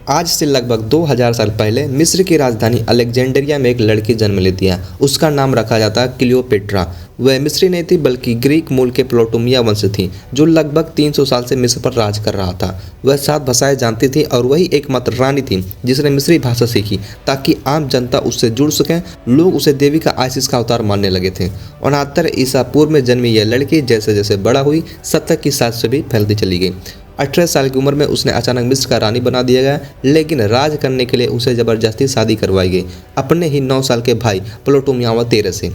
आज से लगभग 2000 साल पहले मिस्र की राजधानी अलेक्जेंड्रिया में एक लड़की जन्म लेती है। उसका नाम रखा जाता है क्लियोपेट्रा। वह मिस्री नहीं थी बल्कि ग्रीक मूल के प्टोलेमिया वंश थी, जो लगभग 300 साल से मिस्र पर राज कर रहा था। वह 7 भाषाएं जानती थी और वही एकमात्र रानी थी जिसने मिस्री भाषा सीखी ताकि आम जनता उससे जुड़ सकें। लोग उसे देवी का आइसिस का अवतार मानने लगे थे। 69 ईसा पूर्व में जन्मी यह लड़की जैसे जैसे बड़ा हुई, 70 की साथ से भी फैलती चली गई। 18 साल की उम्र में उसने अचानक मिस्र का रानी बना दिया गया, लेकिन राज करने के लिए उसे जबरदस्ती शादी करवाई गई अपने ही 9 साल के भाई प्टोलेमिया तेरह से।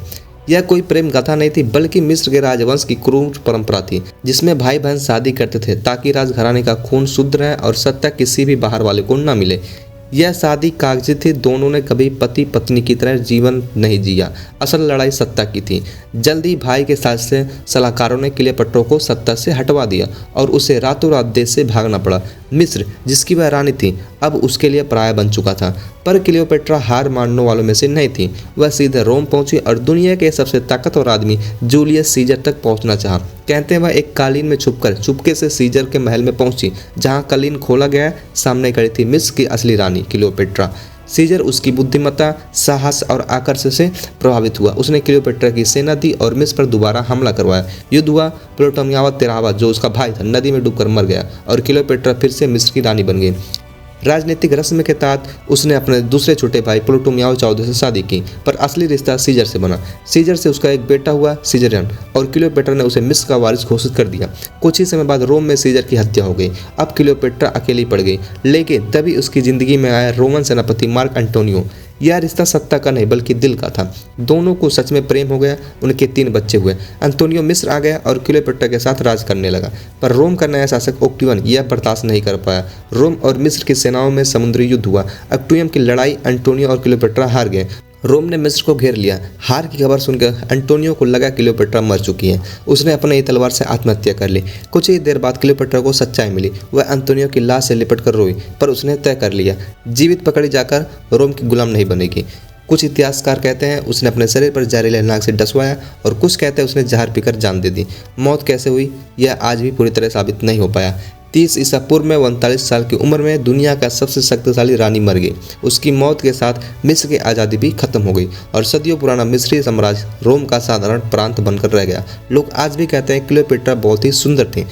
यह कोई प्रेम कथा नहीं थी बल्कि मिस्र के राजवंश की क्रूर परंपरा थी, जिसमें भाई बहन शादी करते थे ताकि राजघराने का खून शुद्ध रहे और सत्ता किसी भी बाहर वाले को न मिले। यह शादी कागजी थी, दोनों ने कभी पति पत्नी की तरह जीवन नहीं जिया। असल लड़ाई सत्ता की थी। जल्दी भाई के साथ से सलाहकारों ने क्लियोपेट्रा को सत्ता से हटवा दिया और उसे रातों रात देश से भागना पड़ा। मिस्र, जिसकी वह रानी थी, अब उसके लिए पराया बन चुका था। पर क्लियोपेट्रा हार मानने वालों में से नहीं थी। वह सीधे रोम पहुंची और दुनिया के सबसे ताकतवर आदमी जूलियस सीजर तक पहुंचना चाहा। कहते हैं वह एक कालीन में छुपकर चुपके से सीजर के महल में पहुंची, जहां कालीन खोला गया। सामने खड़ी थी मिस्र की असली रानी क्लियोपेट्रा। सीजर उसकी बुद्धिमत्ता, साहस और आकर्षण से प्रभावित हुआ। उसने क्लियोपेट्रा की सेना दी और मिस्र पर दोबारा हमला करवाया। युद्ध हुआ। प्टोलेमिया तेरहवां, जो उसका भाई था, नदी में डूबकर मर गया और क्लियोपेट्रा फिर से मिस्र की रानी बन गई। राजनीतिक रस्म के तहत उसने अपने दूसरे छोटे भाई प्टोलेमिया चौदह से शादी की, पर असली रिश्ता सीजर से बना। सीजर से उसका एक बेटा हुआ, सीजरियन, और क्लियोपेट्रा ने उसे मिस्र का वारिस घोषित कर दिया। कुछ ही समय बाद रोम में सीजर की हत्या हो गई। अब क्लियोपेट्रा अकेली पड़ गई, लेकिन तभी उसकी जिंदगी में आया रोमन सेनापति मार्क एंटोनियो। यह रिश्ता सत्ता का नहीं बल्कि दिल का था। दोनों को सच में प्रेम हो गया। उनके 3 बच्चे हुए। एंटोनियो मिस्र आ गया और क्लियोपेट्रा के साथ राज करने लगा, पर रोम का नया शासक ऑक्टिवियन यह बर्दाश्त नहीं कर पाया। रोम और मिस्र की सेनाओं में समुद्री युद्ध हुआ। ऑक्टिवियन की लड़ाई एंटोनियो और क्लियोपेट्रा हार गए। रोम ने मिस्र को घेर लिया। हार की खबर सुनकर एंटोनियो को लगा क्लियोपेट्रा मर चुकी है। उसने अपने ही तलवार से आत्महत्या कर ली। कुछ ही देर बाद क्लियोपेट्रा को सच्चाई मिली। वह एंटोनियो की लाश से लिपट कर रोई, पर उसने तय कर लिया, जीवित पकड़ी जाकर रोम की गुलाम नहीं बनेगी। कुछ इतिहासकार कहते हैं उसने अपने शरीर पर जहरीले नाग से डसवाया और कुछ कहते हैं उसने जहर पीकर जान दे दी। मौत कैसे हुई यह आज भी पूरी तरह साबित नहीं हो पाया। 30 ईसा पूर्व में 39 साल की उम्र में दुनिया का सबसे शक्तिशाली रानी मर गई। उसकी मौत के साथ मिस्र की आज़ादी भी खत्म हो गई और सदियों पुराना मिस्री साम्राज्य रोम का साधारण प्रांत बनकर रह गया। लोग आज भी कहते हैं क्लियोपेट्रा बहुत ही सुंदर थी।